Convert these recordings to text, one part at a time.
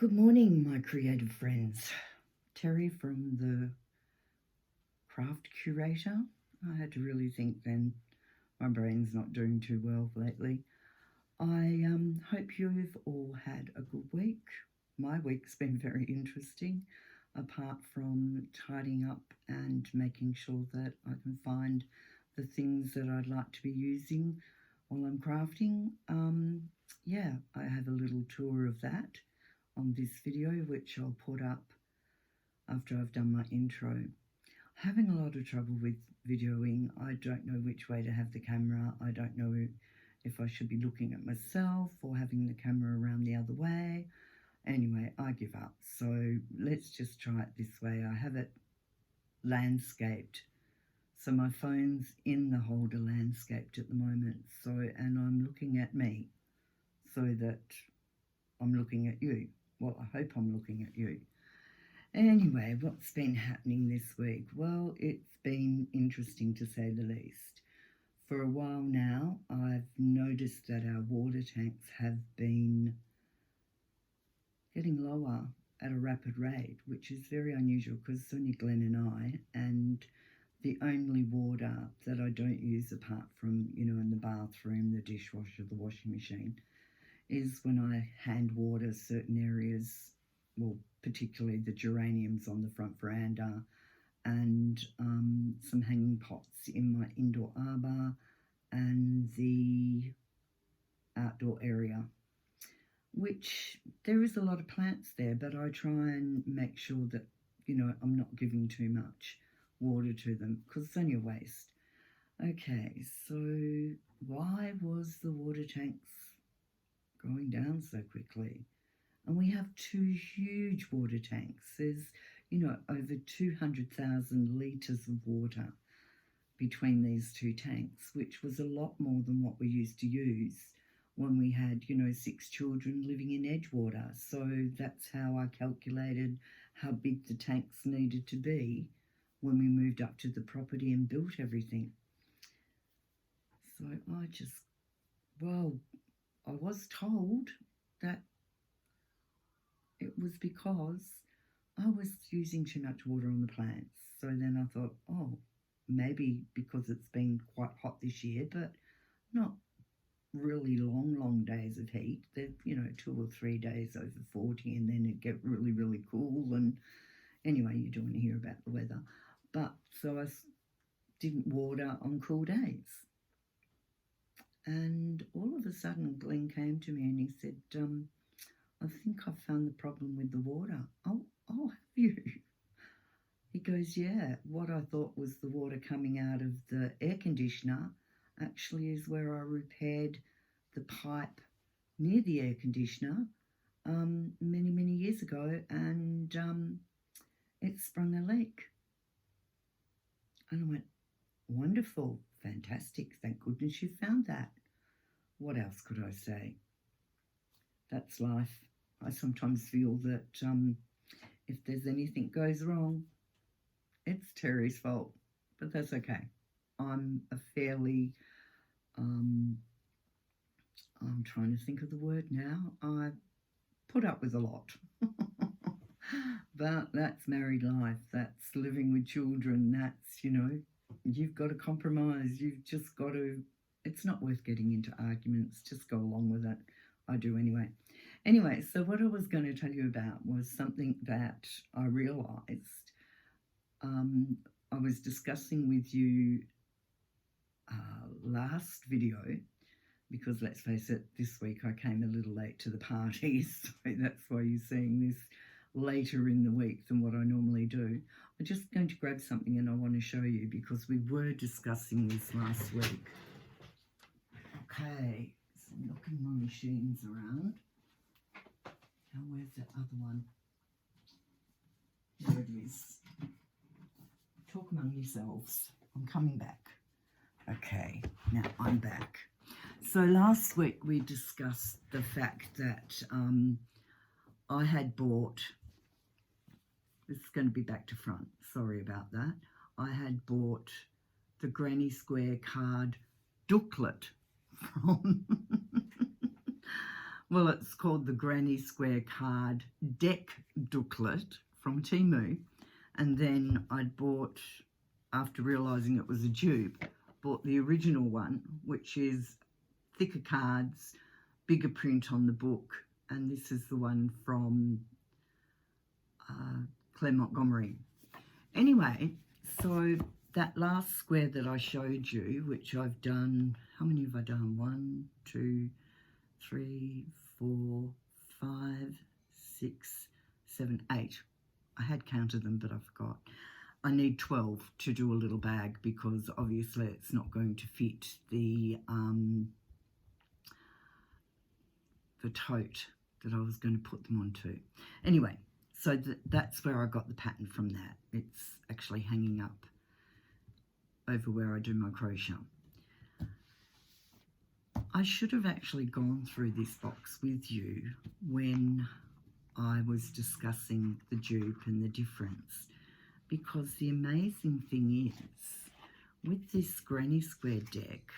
Good morning, my creative friends. Terry from the Craft Curator. I had to really think then. My brain's not doing too well lately. I hope you've all had a good week. My week's been very interesting, apart from tidying up and making sure that I can find the things that I'd like to be using while I'm crafting. Yeah, I have a little tour of that on this video, which I'll put up after I've done my intro. Having a lot of trouble with videoing. I don't know which way to have the camera. I don't know if I should be looking at myself or having the camera around the other way. Anyway, I give up. So let's just try it this way. I have it landscaped. So my phone's in the holder landscaped at the moment. So, and I'm looking at me so that I'm looking at you. Well, I hope I'm looking at you. Anyway, what's been happening this week? Well, it's been interesting to say the least. For a while now, I've noticed that our water tanks have been getting lower at a rapid rate, which is very unusual because Sonia, Glenn and I, and the only water that I don't use apart from, in the bathroom, the dishwasher, the washing machine, is when I hand water certain areas, well, particularly the geraniums on the front veranda and some hanging pots in my indoor arbour and the outdoor area, which there is a lot of plants there, but I try and make sure that, I'm not giving too much water to them because it's only a waste. Okay, so why was the water tanks going down so quickly? And we have two huge water tanks. There's, over 200,000 litres of water between these two tanks, which was a lot more than what we used to use when we had, 6 children living in Edgewater. So that's how I calculated how big the tanks needed to be when we moved up to the property and built everything. So I was told that it was because I was using too much water on the plants. So then I thought, maybe because it's been quite hot this year, but not really long days of heat. They're, 2 or 3 days over 40 and then it get really, really cool. And anyway, you don't want to hear about the weather. But so I didn't water on cool days. And all of a sudden, Glenn came to me and he said, I think I've found the problem with the water. Oh, have you? He goes, yeah, what I thought was the water coming out of the air conditioner actually is where I repaired the pipe near the air conditioner many years ago, and it sprung a leak. And I went, wonderful, fantastic, thank goodness you found that. What else could I say? That's life. I sometimes feel that if there's anything goes wrong, it's Terry's fault, but that's okay. I'm a fairly, I'm trying to think of the word now. I put up with a lot. But that's married life. That's living with children. That's, you've got to compromise. You've just got to, it's not worth getting into arguments. Just go along with it. I do anyway. Anyway, so what I was going to tell you about was something that I realised. I was discussing with you last video, because let's face it, this week I came a little late to the party, so that's why you're seeing this later in the week than what I normally do. I'm just going to grab something and I want to show you because we were discussing this last week. Okay, so I'm knocking my machines around. Now where's that other one? There it is. Talk among yourselves. I'm coming back. Okay, now I'm back. So last week we discussed the fact that I had bought, this is going to be back to front, sorry about that. I had bought the Granny Square card booklet from Well, it's called the Granny Square Card Deck Booklet from Temu. And then I'd bought, after realising it was a dupe, bought the original one, which is thicker cards, bigger print on the book. And this is the one from Claire Montgomery. Anyway, so that last square that I showed you, which I've done, how many have I done? 1, 2, 3, 4, 5, 6, 7, 8. I had counted them, but I forgot. I need 12 to do a little bag because obviously it's not going to fit the tote that I was going to put them onto. Anyway, so that's where I got the pattern from that. It's actually hanging up over where I do my crochet. I should have actually gone through this box with you when I was discussing the dupe and the difference, because the amazing thing is with this Granny Square deck,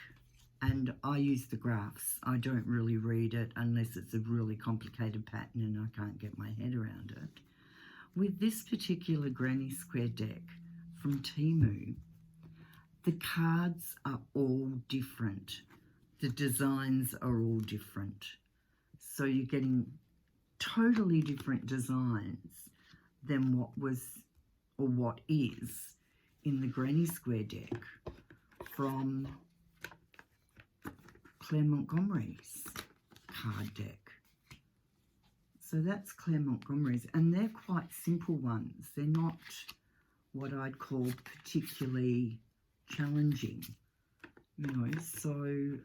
and I use the graphs, I don't really read it unless it's a really complicated pattern and I can't get my head around it. With this particular Granny Square deck from Temu, the cards are all different. The designs are all different. So you're getting totally different designs than what was or what is in the Granny Square deck from Claire Montgomery's card deck. So that's Claire Montgomery's, and they're quite simple ones. They're not what I'd call particularly challenging, you know. So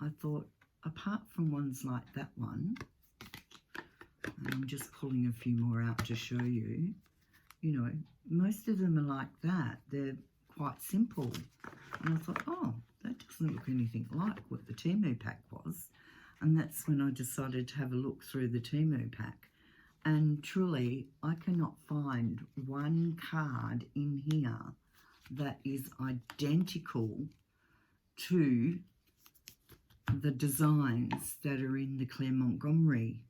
I thought, apart from ones like that one, and I'm just pulling a few more out to show you, you know, most of them are like that. They're quite simple. And I thought, oh, that doesn't look anything like what the Temu pack was. And that's when I decided to have a look through the Temu pack. And truly, I cannot find one card in here that is identical to the designs that are in the Claire Montgomery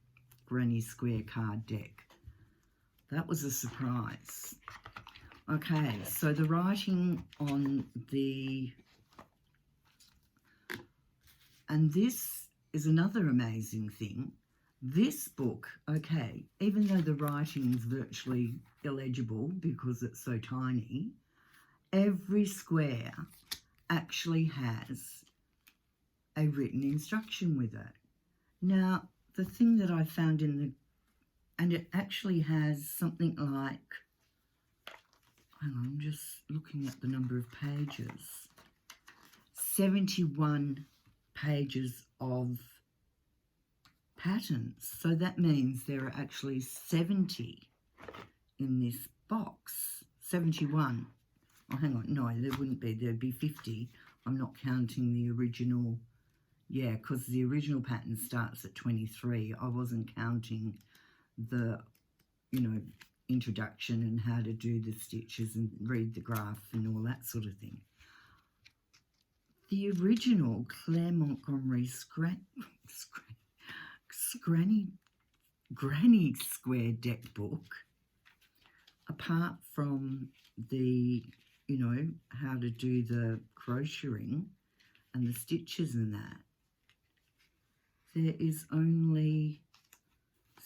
Granny Square card deck. That was a surprise. Okay, so the writing on the... And this is another amazing thing. This book, okay, even though the writing is virtually illegible because it's so tiny, every square actually has a written instruction with it. Now, the thing that I found in the... And it actually has something like... Hang on, I'm just looking at the number of pages. 71 pages of patterns. So that means there are actually 70 in this box. 71. Oh, hang on. No, there wouldn't be. There'd be 50. I'm not counting the original. Yeah, because the original pattern starts at 23. I wasn't counting the, you know, introduction and how to do the stitches and read the graph and all that sort of thing. The original Claire Montgomery Granny Square deck book, apart from the, you know, how to do the crocheting and the stitches and that, there is only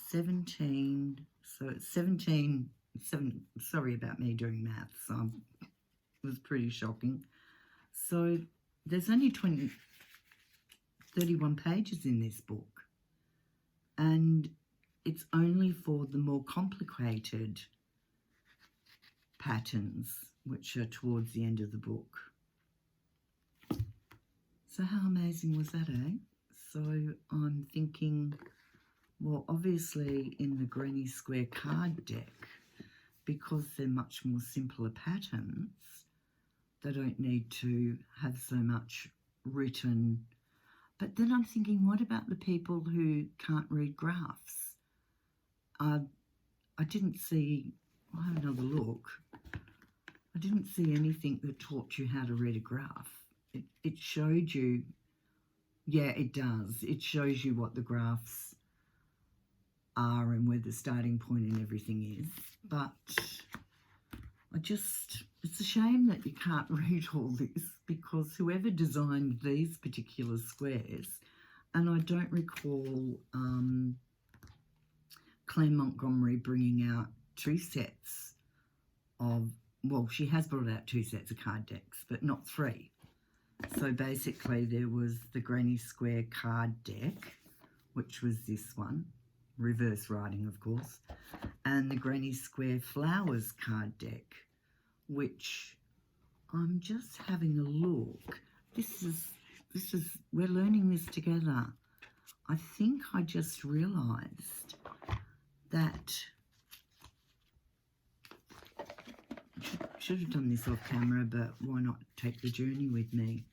17, so it's 17, sorry about me doing maths, it was pretty shocking. So there's only 31 pages in this book, and it's only for the more complicated patterns, which are towards the end of the book. So how amazing was that, eh? So I'm thinking, well, obviously in the Granny Square card deck, because they're much more simpler patterns, they don't need to have so much written. But then I'm thinking, what about the people who can't read graphs? I didn't see, I'll have another look. I didn't see anything that taught you how to read a graph. It showed you Yeah, it does. It shows you what the graphs are and where the starting point and everything is. But it's a shame that you can't read all this, because whoever designed these particular squares, and I don't recall Claire Montgomery bringing out 2 sets of, well, she has brought out 2 sets of card decks, but not 3. So basically there was the Granny Square card deck, which was this one, reverse writing of course, and the Granny Square Flowers card deck, which I'm just having a look. This is, we're learning this together. I think I just realised that, should have done this off camera, but why not take the journey with me?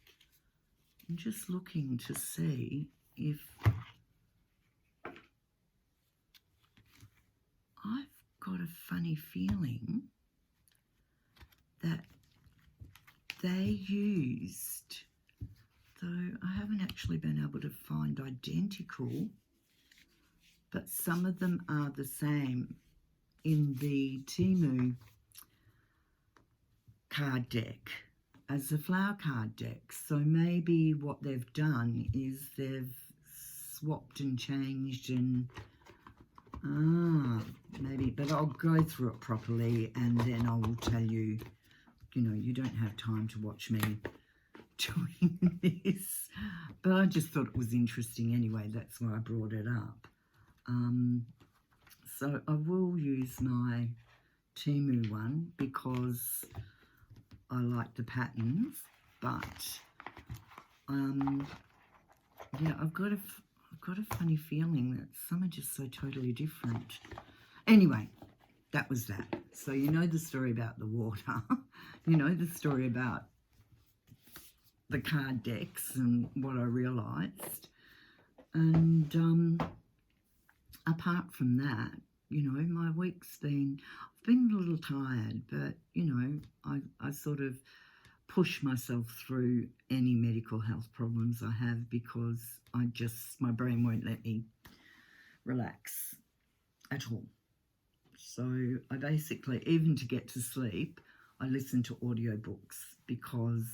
I'm just looking to see if I've got a funny feeling that they used, though I haven't actually been able to find identical, but some of them are the same in the Temu card deck as the flower card deck. So maybe what they've done is they've swapped and changed and maybe, but I'll go through it properly and then I will tell you, you know, you don't have time to watch me doing this, but I just thought it was interesting anyway. That's why I brought it up. So I will use my Temu one because I like the patterns, but yeah, I've got a funny feeling that some are just so totally different. Anyway, that was that. So you know the story about the water, you know the story about the card decks and what I realised. And apart from that, you know, my week's been, I've been a little tired, but, you know, I sort of push myself through any medical health problems I have because my brain won't let me relax at all. So I basically, even to get to sleep, I listen to audiobooks because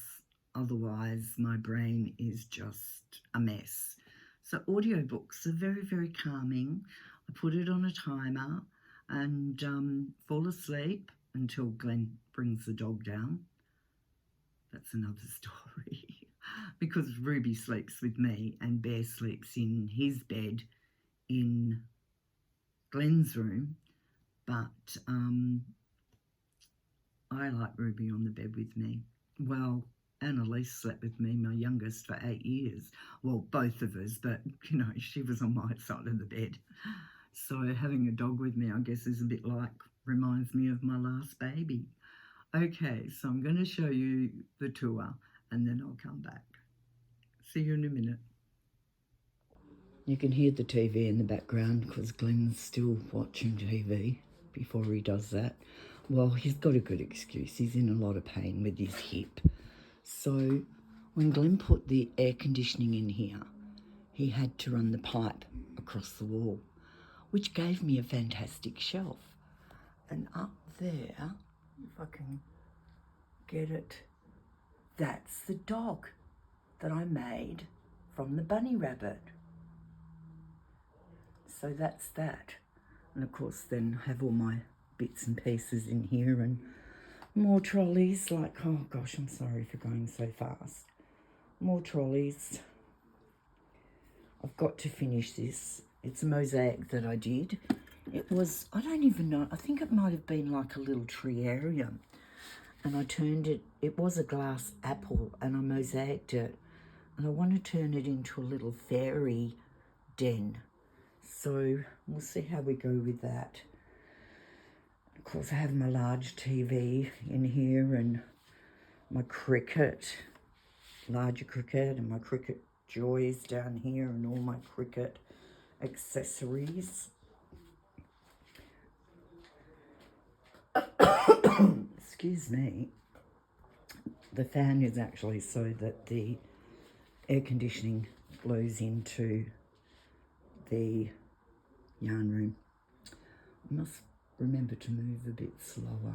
otherwise my brain is just a mess. So audiobooks are very, very calming. I put it on a timer and fall asleep until Glenn brings the dog down. That's another story. Because Ruby sleeps with me and Bear sleeps in his bed in Glenn's room. But I like Ruby on the bed with me. Well, Annalise slept with me, my youngest, for 8 years. Well, both of us, but, you know, she was on my side of the bed. So having a dog with me, I guess, is a bit like, reminds me of my last baby. Okay, so I'm going to show you the tour and then I'll come back. See you in a minute. You can hear the TV in the background because Glenn's still watching TV before he does that. Well, he's got a good excuse. He's in a lot of pain with his hip. So when Glenn put the air conditioning in here, he had to run the pipe across the wall, which gave me a fantastic shelf. And up there, if I can get it, that's the dog that I made from the bunny rabbit. So that's that. And of course then I have all my bits and pieces in here and more trolleys, like, oh gosh, I'm sorry for going so fast. More trolleys. I've got to finish this. It's a mosaic that I did. It was, I don't even know, I think it might have been like a little triarium. And I turned it, it was a glass apple, and I mosaicked it. And I want to turn it into a little fairy den. So we'll see how we go with that. Of course, I have my large TV in here and my cricket, larger cricket, and my cricket joys down here and all my cricket accessories. Excuse me. The fan is actually so that the air conditioning blows into the yarn room. I must remember to move a bit slower.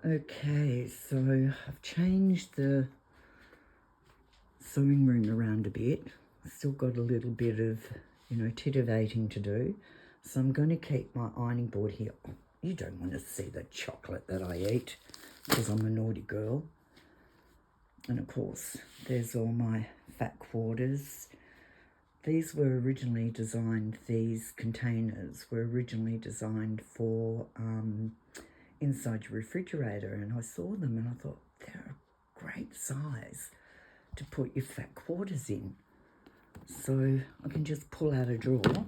Okay, so I've changed the sewing room around a bit. Still got a little bit of, you know, titivating to do. So I'm going to keep my ironing board here. Oh, you don't want to see the chocolate that I eat because I'm a naughty girl. And of course, there's all my fat quarters. These were originally designed, these containers were originally designed for inside your refrigerator, and I saw them and I thought they're a great size to put your fat quarters in. So I can just pull out a drawer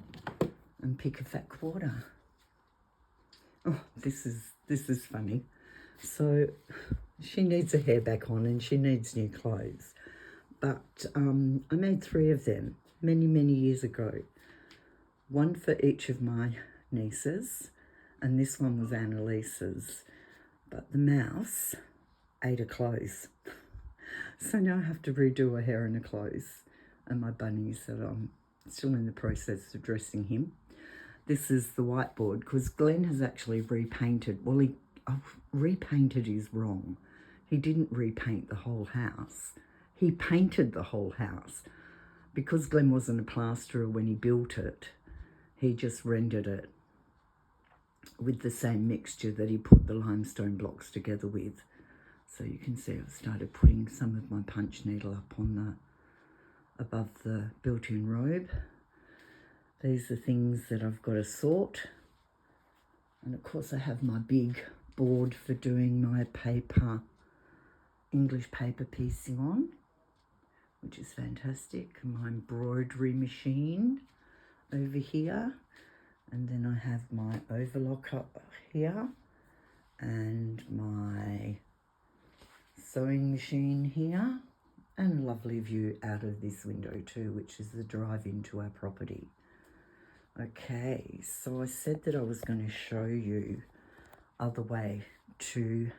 and pick a fat quarter. Oh, this is funny. So she needs her hair back on and she needs new clothes. But I made 3 of them many years ago. One for each of my nieces, and this one was Annalise's. But the mouse ate her clothes. So now I have to redo her hair and her clothes. And my bunnies that I'm still in the process of dressing him. This is the whiteboard because Glenn has actually repainted. Well, repainted is wrong. He didn't repaint the whole house. He painted the whole house. Because Glenn wasn't a plasterer when he built it, he just rendered it with the same mixture that he put the limestone blocks together with. So you can see I've started putting some of my punch needle up on the above the built-in robe. These are things that I've got to sort. And of course I have my big board for doing my paper, English paper piecing on, which is fantastic. My embroidery machine over here. And then I have my overlocker here and my sewing machine here, and a lovely view out of this window too, which is the drive into our property. Okay, so I said that I was going to show you other way to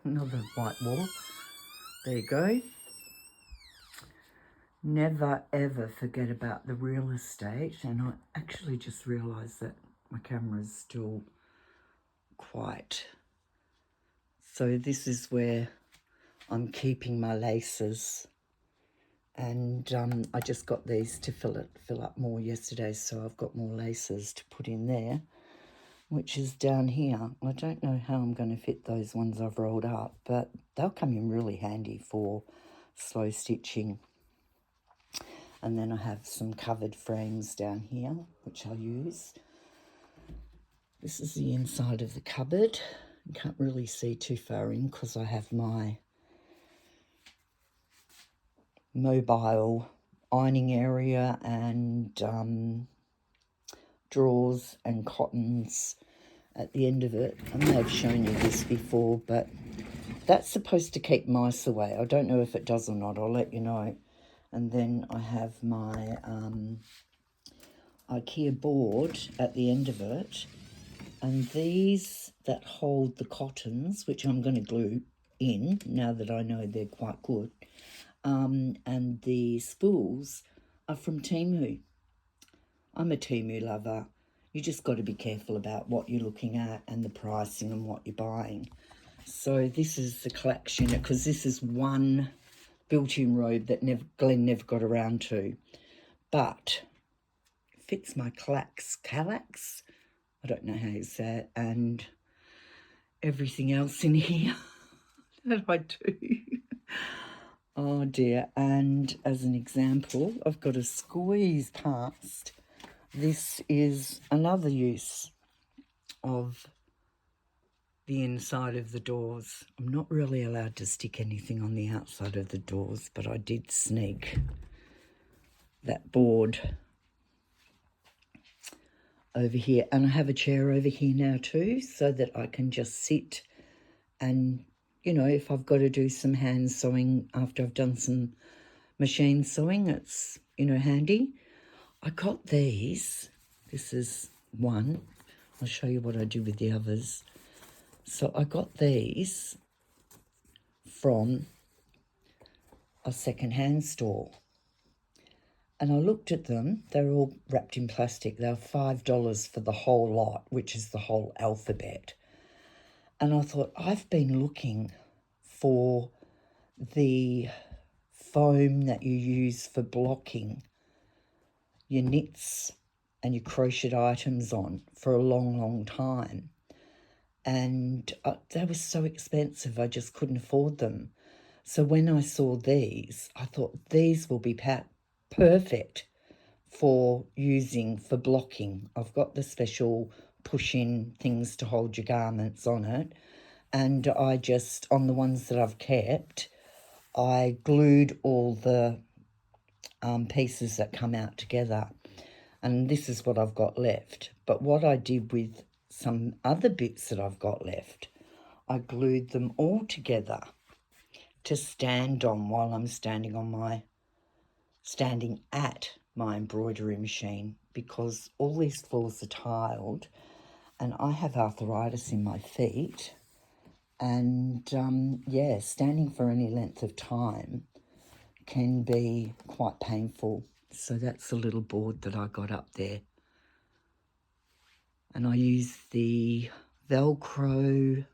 another white wall. There you go. Never ever forget about the real estate. And I actually just realised that my camera is still quite. So this is where I'm keeping my laces. And I just got these to fill up more yesterday, so I've got more laces to put in there, which is down here. I don't know how I'm going to fit those ones I've rolled up, but they'll come in really handy for slow stitching. And then I have some covered frames down here, which I'll use. This is the inside of the cupboard. You can't really see too far in because I have my mobile ironing area and drawers and cottons at the end of it. I may have shown you this before, but that's supposed to keep mice away. I don't know if it does or not. I'll let you know. And then I have my IKEA board at the end of it. And these that hold the cottons, which I'm going to glue in now that I know they're quite good. And the spools are from Temu. I'm a Temu lover. You just got to be careful about what you're looking at and the pricing and what you're buying. So this is the collection, because this is one built-in robe that Glenn never got around to. But it fits my calax, I don't know how you say it, and everything else in here that I do. Oh dear, and as an example, I've got a squeeze past. This is another use of the inside of the doors. I'm not really allowed to stick anything on the outside of the doors, but I did sneak that board over here. And I have a chair over here now too, so that I can just sit and, you know, if I've got to do some hand sewing after I've done some machine sewing, it's, you know, handy. I got these. This is one. I'll show you what I do with the others. So I got these from a second-hand store. And I looked at them. They were all wrapped in plastic. They were $5 for the whole lot, which is the whole alphabet. And I thought, I've been looking for the foam that you use for blocking your knits and your crocheted items on for a long, long time. And they were so expensive, I just couldn't afford them. So when I saw these, I thought these will be perfect for using for blocking. I've got the special push-in things to hold your garments on it. And I just, on the ones that I've kept, I glued all the pieces that come out together. And this is what I've got left. But what I did with some other bits that I've got left, I glued them all together to stand on while I'm standing at my embroidery machine, because all these floors are tiled and I have arthritis in my feet. And yeah, standing for any length of time can be quite painful. So that's the little board that I got up there. And I use the Velcro,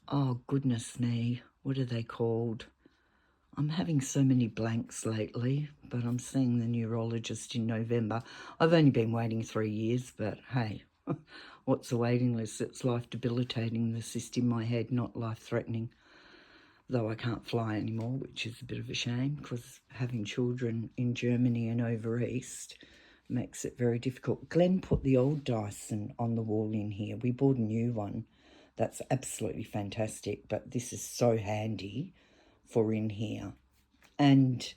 oh goodness me, what are they called? I'm having so many blanks lately, but I'm seeing the neurologist in November. I've only been waiting 3 years, but hey, what's a waiting list? It's life debilitating, the cyst in my head, not life-threatening. Though I can't fly anymore, which is a bit of a shame, because having children in Germany and over east makes it very difficult. Glenn put the old Dyson on the wall in here. We bought a new one. That's absolutely fantastic, but this is so handy for in here and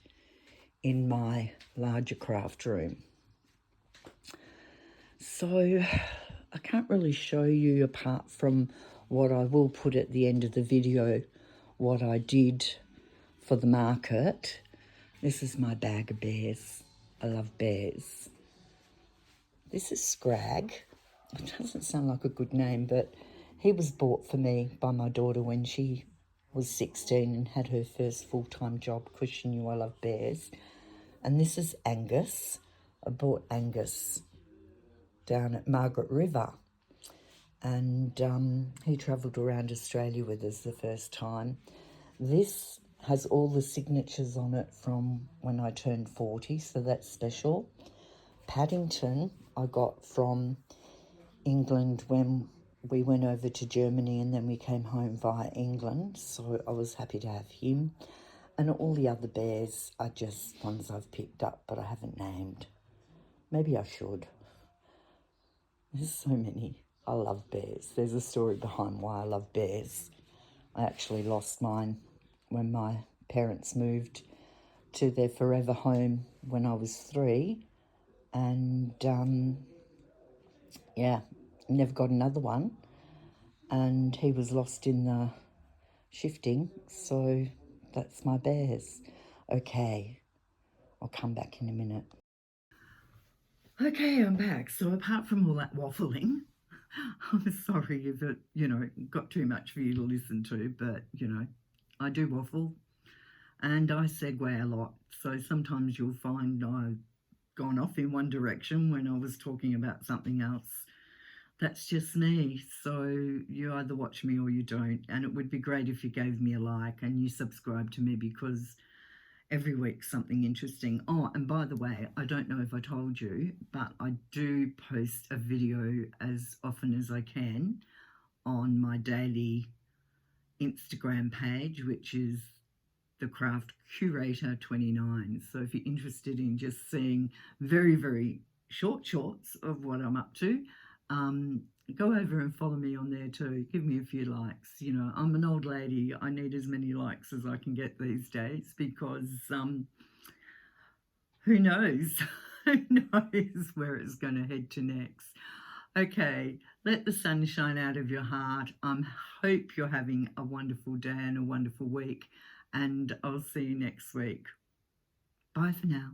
in my larger craft room. So I can't really show you, apart from what I will put at the end of the video, what I did for the market. This is my bag of bears. I love bears. This is Scrag. It doesn't sound like a good name, but he was bought for me by my daughter when she was 16 and had her first full-time job because she knew I love bears. And this is Angus. I bought Angus down at Margaret River. And he travelled around Australia with us the first time. This has all the signatures on it from when I turned 40, so that's special. Paddington I got from England when we went over to Germany, and then we came home via England, so I was happy to have him. And all the other bears are just ones I've picked up, but I haven't named. Maybe I should. There's so many. I love bears. There's a story behind why I love bears. I actually lost mine when my parents moved to their forever home when I was 3. And yeah, never got another one. And he was lost in the shifting, so that's my bears. Okay, I'll come back in a minute. Okay, I'm back. So apart from all that waffling, I'm sorry if it, got too much for you to listen to, but, I do waffle and I segue a lot. So sometimes you'll find I've gone off in one direction when I was talking about something else. That's just me. So you either watch me or you don't. And it would be great if you gave me a like and you subscribe to me, because every week something interesting. Oh, and by the way, I don't know if I told you, but I do post a video as often as I can on my daily Instagram page, which is the Craft Curator 29. So if you're interested in just seeing very, very short shorts of what I'm up to, go over and follow me on there too. Give me a few likes. I'm an old lady. I need as many likes as I can get these days, because who knows? Who knows where it's going to head to next. Okay, let the sun shine out of your heart. Hope you're having a wonderful day and a wonderful week, and I'll see you next week. Bye for now.